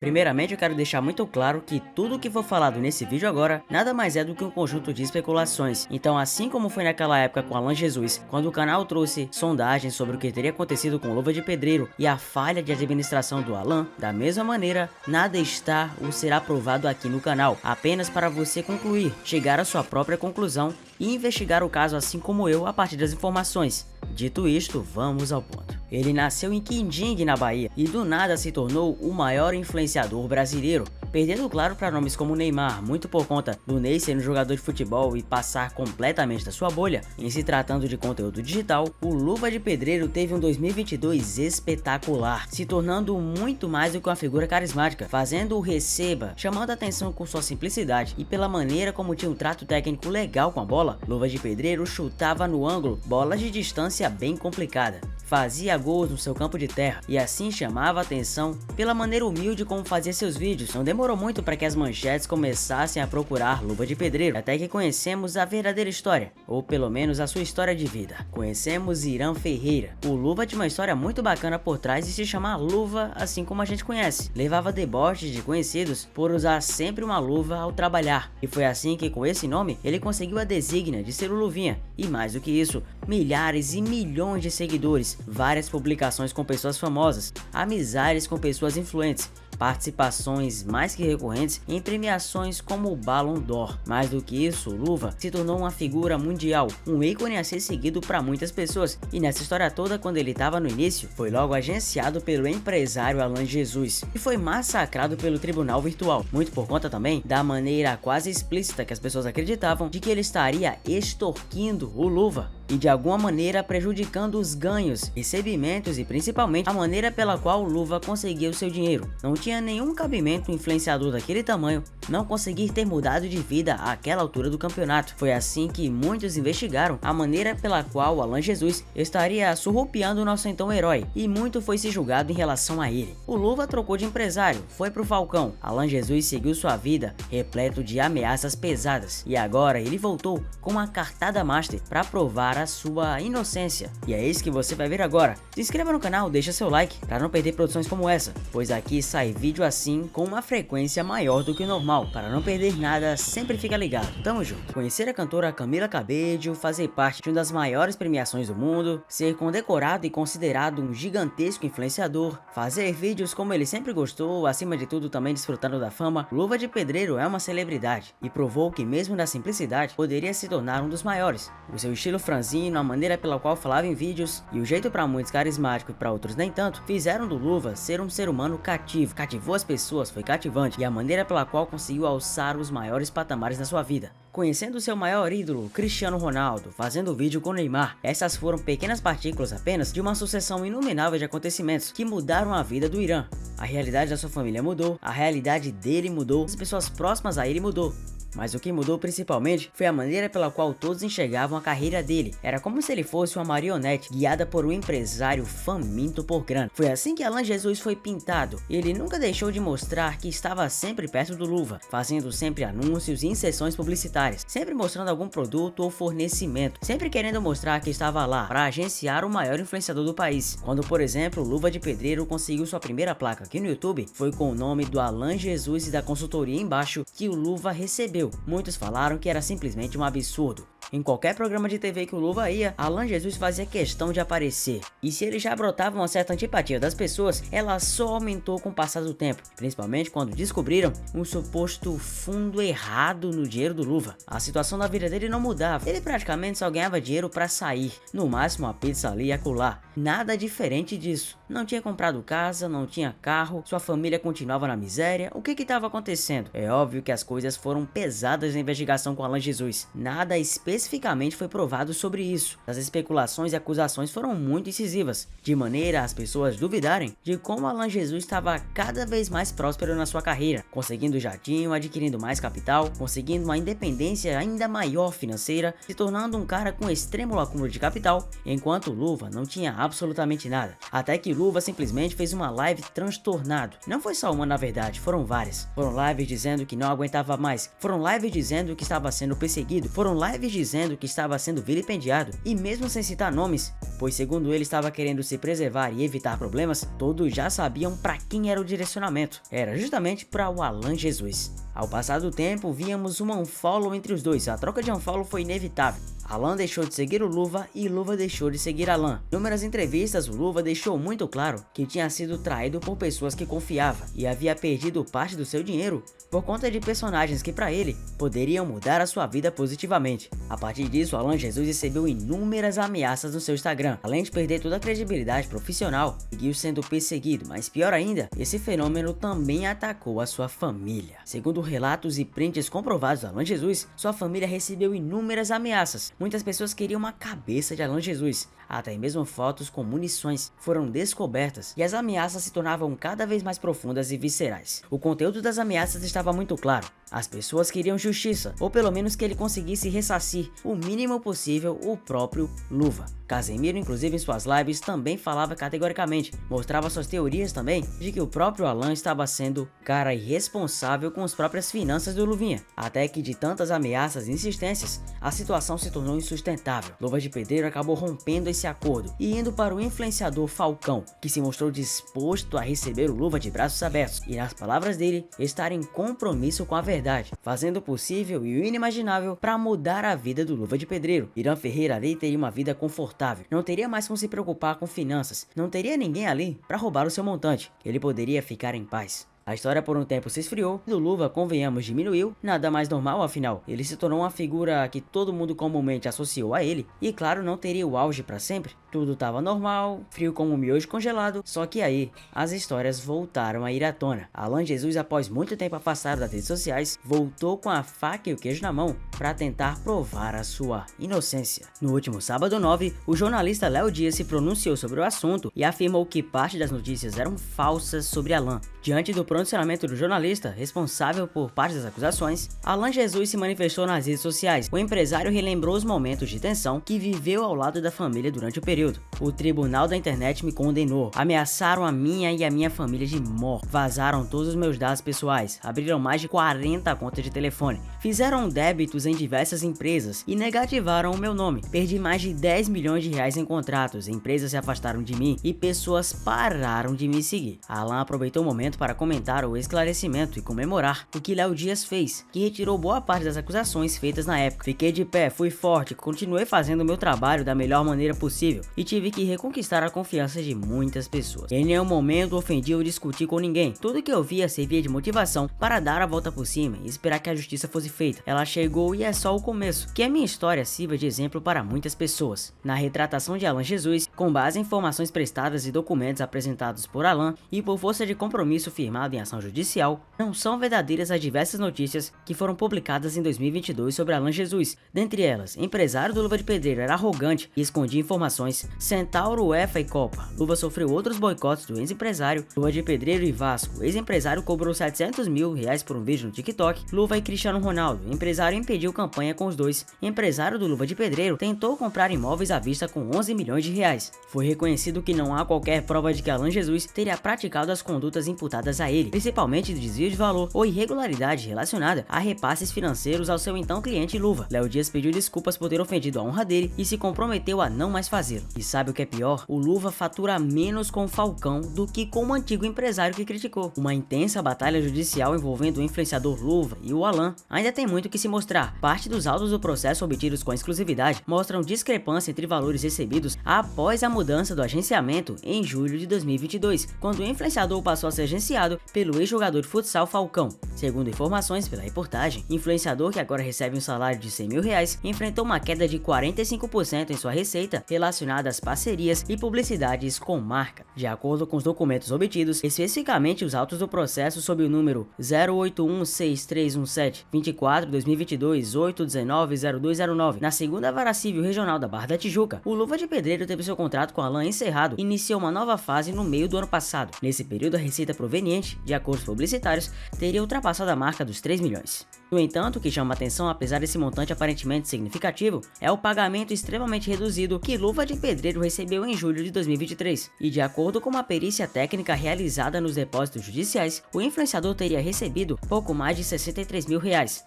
Primeiramente, eu quero deixar muito claro que tudo o que for falado nesse vídeo agora nada mais é do que um conjunto de especulações. Então, assim como foi naquela época com Alan Jesus, quando o canal trouxe sondagens sobre o que teria acontecido com Luva de Pedreiro e a falha de administração do Alan, da mesma maneira, nada está ou será provado aqui no canal, apenas para você concluir, chegar à sua própria conclusão e investigar o caso assim como eu a partir das informações. Dito isto, vamos ao ponto. Ele nasceu em Quindingue, na Bahia, e do nada se tornou o maior influenciador brasileiro, perdendo claro para nomes como Neymar, muito por conta do Ney ser um jogador de futebol e passar completamente da sua bolha. Em se tratando de conteúdo digital, o Luva de Pedreiro teve um 2022 espetacular, se tornando muito mais do que uma figura carismática, fazendo o receba, chamando a atenção com sua simplicidade e pela maneira como tinha um trato técnico legal com a bola. Luva de Pedreiro chutava no ângulo, bolas de distância bem complicada, fazia gols no seu campo de terra e assim chamava a atenção pela maneira humilde como fazia seus vídeos. Não demorou muito para que as manchetes começassem a procurar Luva de Pedreiro, até que conhecemos a verdadeira história, ou pelo menos a sua história de vida. Conhecemos Irã Ferreira. O Luva tinha uma história muito bacana por trás de se chamar Luva, assim como a gente conhece. Levava deboches de conhecidos por usar sempre uma luva ao trabalhar, e foi assim que com esse nome ele conseguiu a desígnia de ser o Luvinha, e mais do que isso, milhares e milhões de seguidores, várias publicações com pessoas famosas, amizades com pessoas influentes, participações mais que recorrentes em premiações como o Ballon d'Or. Mais do que isso, Luva se tornou uma figura mundial, um ícone a ser seguido para muitas pessoas, e nessa história toda, quando ele estava no início, foi logo agenciado pelo empresário Alan Jesus e foi massacrado pelo tribunal virtual, muito por conta também da maneira quase explícita que as pessoas acreditavam de que ele estaria extorquindo o Luva e de alguma maneira prejudicando os ganhos, recebimentos e principalmente a maneira pela qual o Luva conseguia o seu dinheiro. Não tinha nenhum cabimento um influenciador daquele tamanho não conseguir ter mudado de vida àquela altura do campeonato. Foi assim que muitos investigaram a maneira pela qual Alan Jesus estaria surrupiando o nosso então herói, e muito foi se julgado em relação a ele. O Luva trocou de empresário, foi pro Falcão. Alan Jesus seguiu sua vida repleto de ameaças pesadas, e agora ele voltou com uma cartada master para provar a sua inocência. E é isso que você vai ver agora. Se inscreva no canal, deixa seu like para não perder produções como essa, pois aqui sai vídeo assim com uma frequência maior do que o normal. Para não perder nada, sempre fica ligado. Tamo junto. Conhecer a cantora Camila Cabello, fazer parte de uma das maiores premiações do mundo, ser condecorado e considerado um gigantesco influenciador, fazer vídeos como ele sempre gostou, acima de tudo também desfrutando da fama, Luva de Pedreiro é uma celebridade e provou que mesmo na simplicidade poderia se tornar um dos maiores. O seu estilo franzino, a maneira pela qual falava em vídeos e o jeito para muitos carismático e para outros nem tanto, fizeram do Luva ser um ser humano cativo. Cativou as pessoas, foi cativante, e a maneira pela qual conseguiu alçar os maiores patamares na sua vida. Conhecendo seu maior ídolo, Cristiano Ronaldo, fazendo vídeo com Neymar, essas foram pequenas partículas apenas de uma sucessão inominável de acontecimentos que mudaram a vida do Irã. A realidade da sua família mudou, a realidade dele mudou, as pessoas próximas a ele mudou. Mas o que mudou principalmente foi a maneira pela qual todos enxergavam a carreira dele. Era como se ele fosse uma marionete guiada por um empresário faminto por grana. Foi assim que Alan Jesus foi pintado. Ele nunca deixou de mostrar que estava sempre perto do Luva, fazendo sempre anúncios e inserções publicitárias, sempre mostrando algum produto ou fornecimento, sempre querendo mostrar que estava lá para agenciar o maior influenciador do país. Quando, por exemplo, Luva de Pedreiro conseguiu sua primeira placa aqui no YouTube, foi com o nome do Alan Jesus e da consultoria embaixo que o Luva recebeu. Muitos falaram que era simplesmente um absurdo. Em qualquer programa de TV que o Luva ia, Alan Jesus fazia questão de aparecer. E se ele já brotava uma certa antipatia das pessoas, ela só aumentou com o passar do tempo, principalmente quando descobriram um suposto fundo errado no dinheiro do Luva. A situação da vida dele não mudava, ele praticamente só ganhava dinheiro para sair, no máximo uma pizza ali e acolá. Nada diferente disso. Não tinha comprado casa, não tinha carro, sua família continuava na miséria. O que estava acontecendo? É óbvio que as coisas foram pesadas na investigação com Alan Jesus. Nada especificamente foi provado sobre isso. As especulações e acusações foram muito incisivas, de maneira a as pessoas duvidarem de como Alan Jesus estava cada vez mais próspero na sua carreira, conseguindo jatinho, adquirindo mais capital, conseguindo uma independência ainda maior financeira, se tornando um cara com extremo acúmulo de capital, enquanto Luva não tinha absolutamente nada. Até que Luva simplesmente fez uma live transtornado. Não foi só uma, na verdade, foram várias. Foram lives dizendo que não aguentava mais, foram Foram lives dizendo que estava sendo perseguido, foram lives dizendo que estava sendo vilipendiado, e mesmo sem citar nomes, pois segundo ele estava querendo se preservar e evitar problemas, todos já sabiam para quem era o direcionamento. Era justamente para o Alan Jesus. Ao passar do tempo, víamos um unfollow entre os dois, a troca de unfollow foi inevitável. Alan deixou de seguir o Luva e Luva deixou de seguir Alan. Em inúmeras entrevistas, o Luva deixou muito claro que tinha sido traído por pessoas que confiava e havia perdido parte do seu dinheiro por conta de personagens que para ele poderiam mudar a sua vida positivamente. A partir disso, Alan Jesus recebeu inúmeras ameaças no seu Instagram. Além de perder toda a credibilidade profissional, seguiu sendo perseguido, mas pior ainda, esse fenômeno também atacou a sua família. Segundo relatos e prints comprovados do Alan Jesus, sua família recebeu inúmeras ameaças. Muitas pessoas queriam a cabeça de Alan Jesus, até mesmo fotos com munições foram descobertas e as ameaças se tornavam cada vez mais profundas e viscerais. O conteúdo das ameaças estava muito claro. As pessoas queriam justiça, ou pelo menos que ele conseguisse ressarcir o mínimo possível o próprio Luva. Casemiro, inclusive em suas lives, também falava categoricamente, mostrava suas teorias também de que o próprio Alan estava sendo cara irresponsável com as próprias finanças do Luvinha. Até que de tantas ameaças e insistências, a situação se tornou insustentável. Luva de Pedreiro acabou rompendo esse acordo e indo para o influenciador Falcão, que se mostrou disposto a receber o Luva de braços abertos e, nas palavras dele, estar em compromisso com a verdade, fazendo o possível e o inimaginável para mudar a vida do Luva de Pedreiro. Irã Ferreira ali teria uma vida confortável, não teria mais como se preocupar com finanças, não teria ninguém ali para roubar o seu montante, ele poderia ficar em paz. A história por um tempo se esfriou e o Luva, convenhamos, diminuiu, nada mais normal afinal, ele se tornou uma figura que todo mundo comumente associou a ele e claro não teria o auge para sempre, tudo tava normal, frio como um miojo congelado, só que aí as histórias voltaram a ir à tona. Alan Jesus, após muito tempo afastado das redes sociais, voltou com a faca e o queijo na mão para tentar provar a sua inocência. No último sábado 9, o jornalista Léo Dias se pronunciou sobre o assunto e afirmou que parte das notícias eram falsas sobre Alan. Diante do pronunciamento do jornalista, responsável por parte das acusações, Alan Jesus se manifestou nas redes sociais. O empresário relembrou os momentos de tensão que viveu ao lado da família durante o período. O tribunal da internet me condenou, ameaçaram a minha e a minha família de morte, vazaram todos os meus dados pessoais, abriram mais de 40 contas de telefone, fizeram débitos em diversas empresas e negativaram o meu nome. Perdi mais de 10 milhões de reais em contratos, empresas se afastaram de mim e pessoas pararam de me seguir. Alan aproveitou o momento para comentar o esclarecimento e comemorar o que Léo Dias fez, que retirou boa parte das acusações feitas na época. Fiquei de pé, fui forte, continuei fazendo o meu trabalho da melhor maneira possível e tive que reconquistar a confiança de muitas pessoas. Em nenhum momento ofendi ou discuti com ninguém. Tudo que eu via servia de motivação para dar a volta por cima e esperar que a justiça fosse feita. Ela chegou e é só o começo. Que a minha história sirva de exemplo para muitas pessoas. Na retratação de Alan Jesus, com base em informações prestadas e documentos apresentados por Alan e por força de compromisso firmado em ação judicial, não são verdadeiras as diversas notícias que foram publicadas em 2022 sobre Alan Jesus. Dentre elas, empresário do Luva de Pedreiro era arrogante e escondia informações, Centauro, UEFA e Copa. Luva sofreu outros boicotes do ex-empresário, Luva de Pedreiro e Vasco. Ex-empresário cobrou 700 mil reais por um vídeo no TikTok. Luva e Cristiano Ronaldo. Empresário impediu campanha com os dois. Empresário do Luva de Pedreiro tentou comprar imóveis à vista com 11 milhões de reais. Foi reconhecido que não há qualquer prova de que Alan Jesus teria praticado as condutas imputadas a ele, principalmente de desvio de valor ou irregularidade relacionada a repasses financeiros ao seu então cliente Luva. Léo Dias pediu desculpas por ter ofendido a honra dele e se comprometeu a não mais fazê-lo. E sabe o que é pior? O Luva fatura menos com o Falcão do que com o antigo empresário que criticou. Uma intensa batalha judicial envolvendo o influenciador Luva e o Alan ainda tem muito que se mostrar. Parte dos autos do processo obtidos com exclusividade mostram discrepância entre valores recebidos após a mudança do agenciamento em julho de 2022, quando o influenciador passou a ser agenciado pelo ex-jogador de futsal Falcão. Segundo informações pela reportagem, o influenciador, que agora recebe um salário de 100 mil reais, enfrentou uma queda de 45% em sua receita relacionada às parcerias e publicidades com marca. De acordo com os documentos obtidos, especificamente os autos do processo sob o número 081631724-2022-819-0209, na segunda vara civil regional da Barra da Tijuca, o Luva de Pedreiro teve seu contrato com Alan encerrado e iniciou uma nova fase no meio do ano passado. Nesse período, a receita proveniente de acordos publicitários teria ultrapassado a marca dos 3 milhões. No entanto, o que chama atenção, apesar desse montante aparentemente significativo, é o pagamento extremamente reduzido que Luva de Pedreiro recebeu em julho de 2023. E de acordo com uma perícia técnica realizada nos depósitos judiciais, o influenciador teria recebido pouco mais de R$63 mil.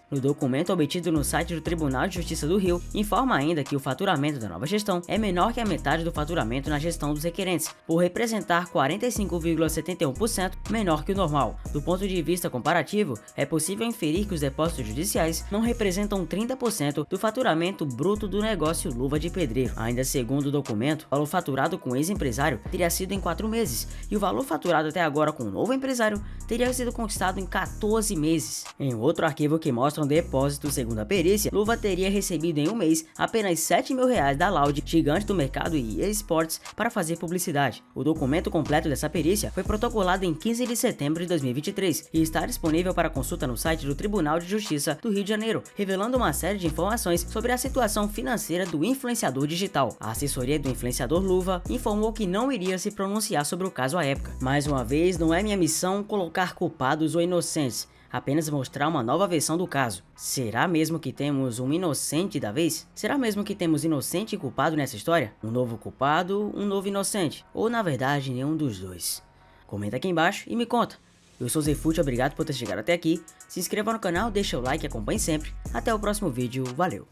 No documento obtido no site do Tribunal de Justiça do Rio, informa ainda que o faturamento da nova gestão é menor que a metade do faturamento na gestão dos requerentes, por representar 45,71% menor que o normal. Do ponto de vista comparativo, é possível inferir que os depósitos judiciais não representam 30% do faturamento bruto do negócio Luva de Pedreiro. Ainda segundo o documento, o valor faturado com o ex-empresário teria sido em 4 meses, e o valor faturado até agora com o novo empresário teria sido conquistado em 14 meses. Em outro arquivo que mostra um depósito, segundo a perícia, Luva teria recebido em um mês apenas R$7 mil da Loud, gigante do mercado e esportes, para fazer publicidade. O documento completo dessa perícia foi protocolado em 15 de setembro de 2023 e está disponível para consulta no site do Tribunal de Justiça do Rio de Janeiro, revelando uma série de informações sobre a situação financeira do influenciador digital. A assessoria do influenciador Luva informou que não iria se pronunciar sobre o caso à época. Mais uma vez, não é minha missão colocar culpados ou inocentes, apenas mostrar uma nova versão do caso. Será mesmo que temos um inocente da vez? Será mesmo que temos inocente e culpado nessa história? Um novo culpado, um novo inocente? Ou na verdade nenhum dos dois? Comenta aqui embaixo e me conta. Eu sou Zefute, obrigado por ter chegado até aqui. Se inscreva no canal, deixa o like e acompanhe sempre. Até o próximo vídeo, valeu!